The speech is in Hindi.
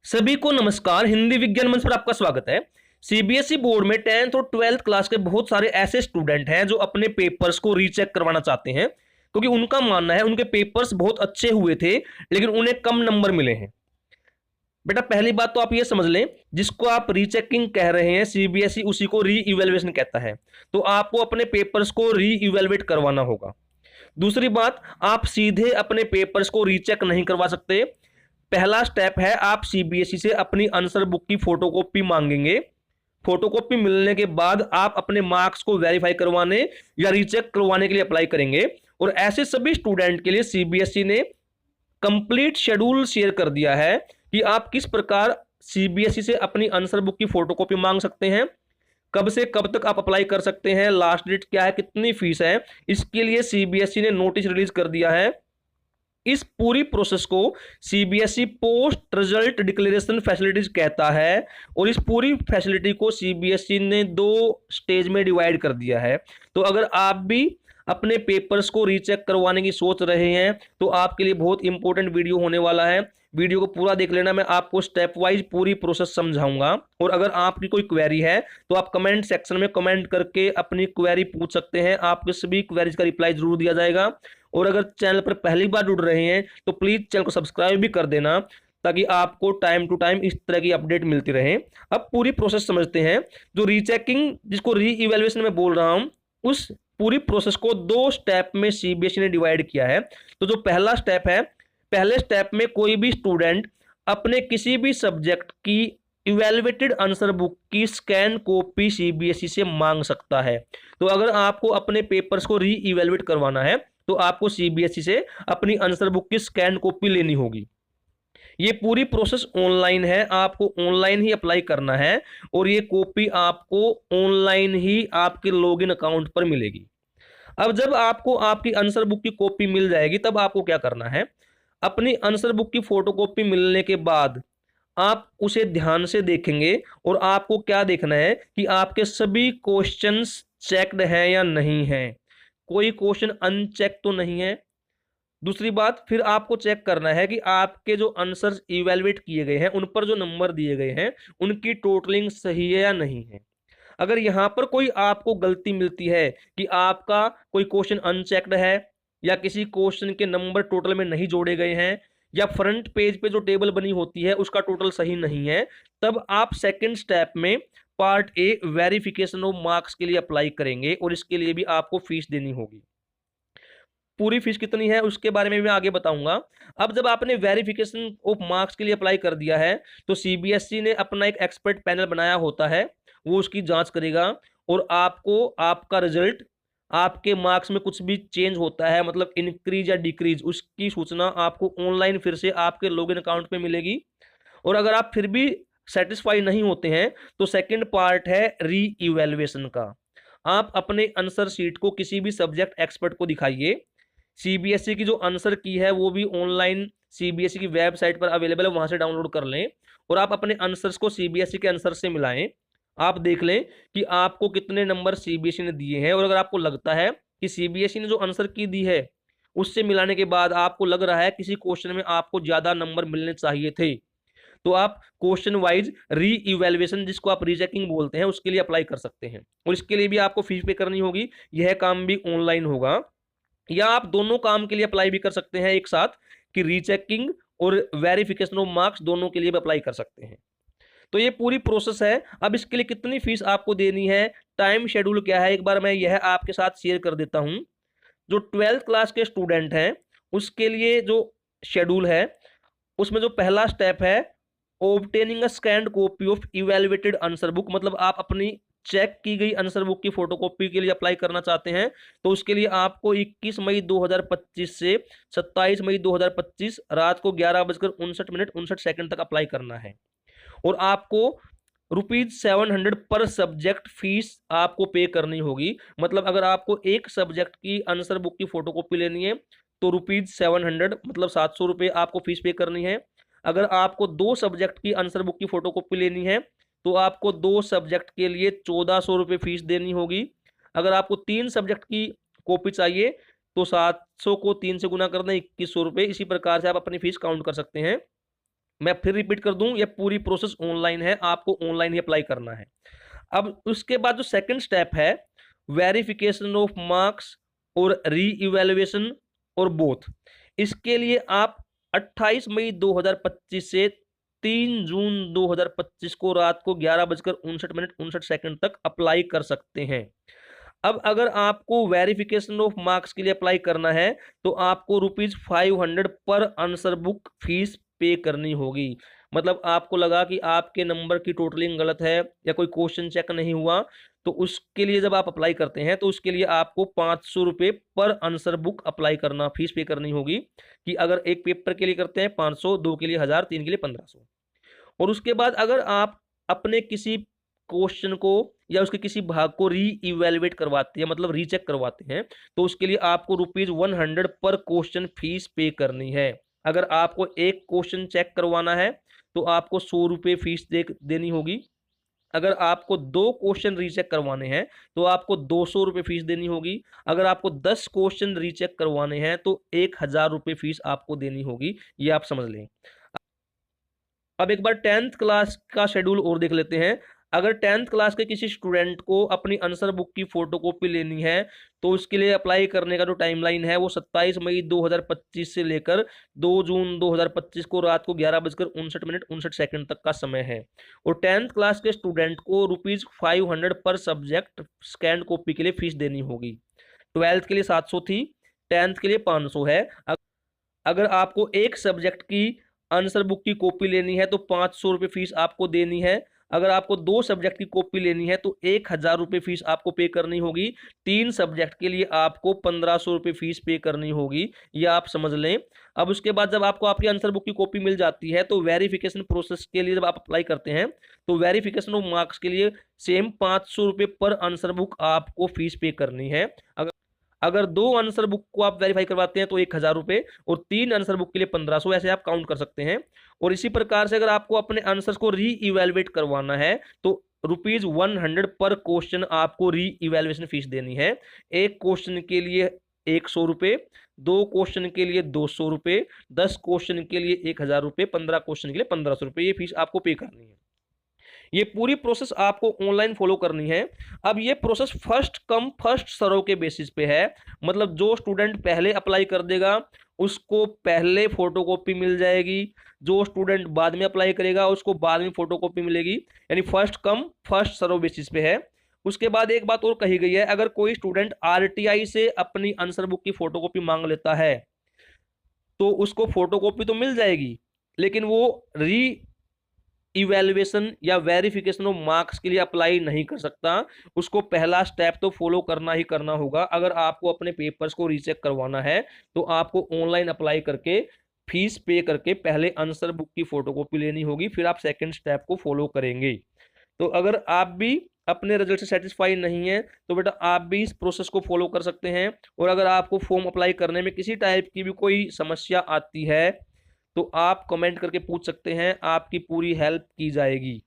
सभी को नमस्कार। हिंदी विज्ञान मंच पर आपका स्वागत है। सीबीएसई बोर्ड में 10th और 12th क्लास के बहुत सारे ऐसे स्टूडेंट हैं जो अपने पेपर्स को रीचेक करवाना चाहते हैं, क्योंकि उनका मानना है उनके पेपर्स बहुत अच्छे हुए थे लेकिन उन्हें कम नंबर मिले हैं। बेटा, पहली बात तो आप ये समझ लें, जिसको आप रीचेकिंग कह रहे हैं सीबीएसई उसी को री इवेल्युएशन कहता है। तो आपको अपने पेपर्स को री इवेल्युएट करवाना होगा। दूसरी बात, आप सीधे अपने पेपर्स को रीचेक नहीं करवा सकते। पहला स्टेप है, आप सीबीएसई से अपनी आंसर बुक की फोटोकॉपी मांगेंगे। फोटोकॉपी मिलने के बाद आप अपने मार्क्स को वेरीफाई करवाने या रीचेक करवाने के लिए अप्लाई करेंगे। और ऐसे सभी स्टूडेंट के लिए सीबीएसई ने कंप्लीट शेड्यूल शेयर कर दिया है कि आप किस प्रकार सीबीएसई से अपनी आंसर बुक की फोटोकॉपी मांग सकते हैं, कब से कब तक आप अप्लाई कर सकते हैं, लास्ट डेट क्या है, कितनी फीस है। इसके लिए सीबीएसई ने नोटिस रिलीज कर दिया है। इस पूरी प्रोसेस को CBSE post result declaration facilities कहता है और इस पूरी फैसिलिटी को सीबीएसई ने 2 स्टेज में डिवाइड कर दिया है। तो अगर आप भी अपने पेपर्स को रीचेक करवाने की सोच रहे हैं तो आपके लिए बहुत इंपॉर्टेंट वीडियो होने वाला है। वीडियो को पूरा देख लेना, मैं आपको स्टेप वाइज पूरी प्रोसेस समझाऊंगा। और अगर आपकी कोई क्वेरी है तो आप कमेंट सेक्शन में कमेंट करके अपनी क्वेरी पूछ सकते हैं। आपके सभी क्वेरीज का रिप्लाई जरूर दिया जाएगा। और अगर चैनल पर पहली बार जुड़ रहे हैं तो प्लीज चैनल को सब्सक्राइब भी कर देना, ताकि आपको टाइम टू टाइम इस तरह की अपडेट मिलती रहे। अब पूरी प्रोसेस समझते हैं। जो रीचेकिंग, जिसको री इवेल्युएशन में बोल रहा हूं, उस पूरी प्रोसेस को 2 स्टेप में सीबीएसई ने डिवाइड किया है। तो जो पहला स्टेप है, पहले स्टेप में कोई भी स्टूडेंट अपने किसी भी सब्जेक्ट की इवेल्युएटेड आंसर बुक की स्कैन कॉपी सीबीएसई से मांग सकता है। तो अगर आपको अपने पेपर्स को री इवेल्युएट करवाना है तो आपको सीबीएसई से अपनी आंसर बुक की स्कैन कॉपी लेनी होगी। ये पूरी प्रोसेस ऑनलाइन है, आपको ऑनलाइन ही अप्लाई करना है और ये कॉपी आपको ऑनलाइन ही आपके लॉगिन अकाउंट पर मिलेगी। अब जब आपको आपकी आंसर बुक की कॉपी मिल जाएगी तब आपको क्या करना है, अपनी आंसर बुक की फोटोकॉपी मिलने के बाद आप उसे ध्यान से देखेंगे और आपको क्या देखना है कि आपके सभी क्वेश्चंस चेक्ड हैं या नहीं है, कोई क्वेश्चन अनचेक तो नहीं है। दूसरी बात, फिर आपको चेक करना है कि आपके जो आंसर्स इवेलुएट किए गए हैं उन पर जो नंबर दिए गए हैं उनकी टोटलिंग सही है या नहीं है। अगर यहां पर कोई आपको गलती मिलती है कि आपका कोई क्वेश्चन अनचेक्ड है या किसी क्वेश्चन के नंबर टोटल में नहीं जोड़े गए हैं या फ्रंट पेज पे जो टेबल बनी होती है उसका टोटल सही नहीं है, तब आप सेकंड स्टेप में part A verification of marks के लिए अप्लाई करेंगे और इसके लिए भी आपको फीस देनी होगी। पूरी फीस कितनी है उसके बारे में मैं आगे बताऊंगा। अब जब आपने वेरिफिकेशन ऑफ मार्क्स के लिए अप्लाई कर दिया है तो सीबीएसई ने अपना एक एक्सपर्ट पैनल बनाया होता है, वो उसकी जांच करेगा और आपको आपका रिजल्ट, आपके मार्क्स में कुछ भी चेंज होता है, मतलब इंक्रीज या डिक्रीज, उसकी सूचना आपको ऑनलाइन फिर से आपके लॉगिन अकाउंट में मिलेगी। और अगर आप फिर भी सेटिस्फाई नहीं होते हैं तो सेकंड पार्ट है री इवेल्युएशन का। आप अपने आंसर शीट को किसी भी सब्जेक्ट एक्सपर्ट को दिखाइए। सीबीएसई की जो आंसर की है वो भी ऑनलाइन सीबीएसई की वेबसाइट पर अवेलेबल है, वहां से डाउनलोड कर लें और आप अपने आंसर्स को सीबीएसई के आंसर से मिलाएं। आप देख लें कि आपको कितने नंबर सीबीएसई ने दिए हैं और अगर आपको लगता है कि सीबीएसई ने जो आंसर की दी है उससे मिलाने के बाद आपको लग रहा है किसी क्वेश्चन में आपको ज्यादा नंबर मिलने चाहिए थे, तो आप क्वेश्चन वाइज री इवेल्युएशन, जिसको आप रीचेकिंग बोलते हैं, उसके लिए अप्लाई कर सकते हैं और इसके लिए भी आपको फीस पे करनी होगी। यह काम भी ऑनलाइन होगा। या आप दोनों काम के लिए अप्लाई भी कर सकते हैं एक साथ, कि रीचेकिंग और वेरिफिकेशन ऑफ मार्क्स दोनों के लिए भी अप्लाई कर सकते हैं। तो ये पूरी प्रोसेस है। अब इसके लिए कितनी फीस आपको देनी है, टाइम शेड्यूल क्या है, एक बार मैं यह आपके साथ शेयर कर देता हूं। जो 12th क्लास के स्टूडेंट हैं उसके लिए जो शेड्यूल है उसमें जो पहला स्टेप है, obtaining a scanned copy of evaluated answer book, मतलब आप अपनी चेक की गई आंसर बुक की फोटोकॉपी के लिए अप्लाई करना चाहते हैं तो उसके लिए आपको 21 मई 2025 से 27 मई 2025 रात को 11:59 तक अप्लाई करना है। और आपको ₹700 पर सब्जेक्ट फीस आपको पे करनी होगी। मतलब अगर आपको एक सब्जेक्ट की आंसर बुक की फोटोकॉपी लेनी है तो ₹700, मतलब ₹700 आपको फीस पे करनी है। अगर आपको 2 सब्जेक्ट की आंसर बुक की फोटोकॉपी लेनी है तो आपको 2 सब्जेक्ट के लिए ₹1400 फीस देनी होगी। अगर आपको 3 सब्जेक्ट की कॉपी चाहिए तो 700 को 3 से गुना कर दें, ₹2100। इसी प्रकार से आप अपनी फीस काउंट कर सकते हैं। मैं फिर रिपीट कर दूं, ये पूरी प्रोसेस ऑनलाइन है, आपको ऑनलाइन ही अप्लाई करना है। अब उसके बाद जो सेकंड स्टेप है, वेरिफिकेशन ऑफ मार्क्स और री इवेल्युएशन और बोथ, इसके लिए आप 28 मई 2025 से 3 जून 2025 को रात को 11:59 तक अप्लाई कर सकते हैं। अब अगर आपको वेरिफिकेशन ऑफ मार्क्स के लिए अप्लाई करना है तो आपको ₹500 पर आंसर बुक फीस पे करनी होगी। मतलब आपको लगा कि आपके नंबर की टोटलिंग गलत है या कोई क्वेश्चन चेक नहीं हुआ, तो उसके लिए जब आप अप्लाई करते हैं तो उसके लिए आपको ₹500 पर आंसर बुक अप्लाई करना, फीस पे करनी होगी। कि अगर एक पेपर के लिए करते हैं 500, 2 के लिए 1000, 3 के लिए 1500। और उसके बाद अगर आप अपने किसी क्वेश्चन को या उसके किसी भाग को री इवेलुएट करवाते हैं, मतलब रीचेक करवाते हैं, तो उसके लिए आपको ₹100 पर क्वेश्चन फीस पे करनी है। अगर आपको एक क्वेश्चन चेक करवाना है तो आपको ₹100 फीस देनी होगी। अगर आपको 2 क्वेश्चन रीचेक करवाने हैं तो आपको ₹200 फीस देनी होगी। अगर आपको 10 क्वेश्चन रीचेक करवाने हैं तो ₹1000 फीस आपको देनी होगी। ये आप समझ लें। अब एक बार 10th क्लास का शेड्यूल और देख लेते हैं। अगर 10th क्लास के किसी स्टूडेंट को अपनी आंसर बुक की फोटोकॉपी लेनी है तो उसके लिए अप्लाई करने का जो टाइमलाइन है वो 27 मई 2025 से लेकर 2 जून 2025 को रात को 11:59 तक का समय है। और 10th क्लास के स्टूडेंट को ₹500 पर सब्जेक्ट स्कैन कॉपी के लिए फीस देनी होगी। 12th के लिए 700 थी, 10th के लिए 500 है। अगर आपको एक सब्जेक्ट की आंसर बुक की कॉपी लेनी है तो ₹500 फीस आपको देनी है। अगर आपको 2 सब्जेक्ट की कॉपी लेनी है तो ₹1000 फीस आपको पे करनी होगी। 3 सब्जेक्ट के लिए आपको ₹1500 फीस पे करनी होगी। ये आप समझ लें। अब उसके बाद जब आपको आपकी आंसर बुक की कॉपी मिल जाती है तो वेरिफिकेशन प्रोसेस के लिए जब आप अप्लाई करते हैं तो वेरिफिकेशन ऑफ मार्क्स के लिए सेम ₹500 पर आंसर बुक आपको फीस पे करनी है। अगर 2 आंसर बुक को आप वेरीफाई करवाते हैं तो ₹1000 और 3 आंसर बुक के लिए 1500, ऐसे आप काउंट कर सकते हैं। और इसी प्रकार से अगर आपको अपने आंसर्स को री इवेलुएट करवाना है तो ₹100 पर क्वेश्चन आपको री इवेलुएशन फीस देनी है। एक क्वेश्चन के लिए ₹100, 2 क्वेश्चन के लिए ₹200, 10 क्वेश्चन के लिए ₹1000, 15 क्वेश्चन के लिए ₹1500, ये फीस आपको पे करनी है। ये पूरी प्रोसेस आपको ऑनलाइन फॉलो करनी है। अब ये process first come first serve के बेसिस पे है। मतलब जो स्टूडेंट पहले अप्लाई कर देगा उसको पहले फोटोकॉपी मिल जाएगी, जो स्टूडेंट बाद में अप्लाई करेगा उसको बाद में फोटोकॉपी मिलेगी। यानी first come first serve basis पे है। उसके बाद एक बात और कही गई है, अगर कोई स्टूडेंट आरटीआई से अपनी आंसर बुक की फोटोकॉपी मांग लेता है तो उसको फोटोकॉपी तो मिल जाएगी, लेकिन वो री इवेल्युएशन या वेरिफिकेशन ऑफ मार्क्स के लिए अप्लाई नहीं कर सकता। उसको पहला स्टेप तो फॉलो करना ही करना होगा। अगर आपको अपने पेपर्स को रीचेक करवाना है तो आपको ऑनलाइन अप्लाई करके फीस पे करके पहले आंसर बुक की फोटोकॉपी लेनी होगी, फिर आप सेकंड स्टेप को फॉलो करेंगे। तो अगर आप भी अपने रिजल्ट से सेटिस्फाई नहीं है तो बेटा आप भी इस प्रोसेस को फॉलो कर सकते हैं। और अगर आपको फॉर्म अप्लाई करने में किसी टाइप की भी कोई समस्या आती है तो आप कमेंट करके पूछ सकते हैं, आपकी पूरी हेल्प की जाएगी।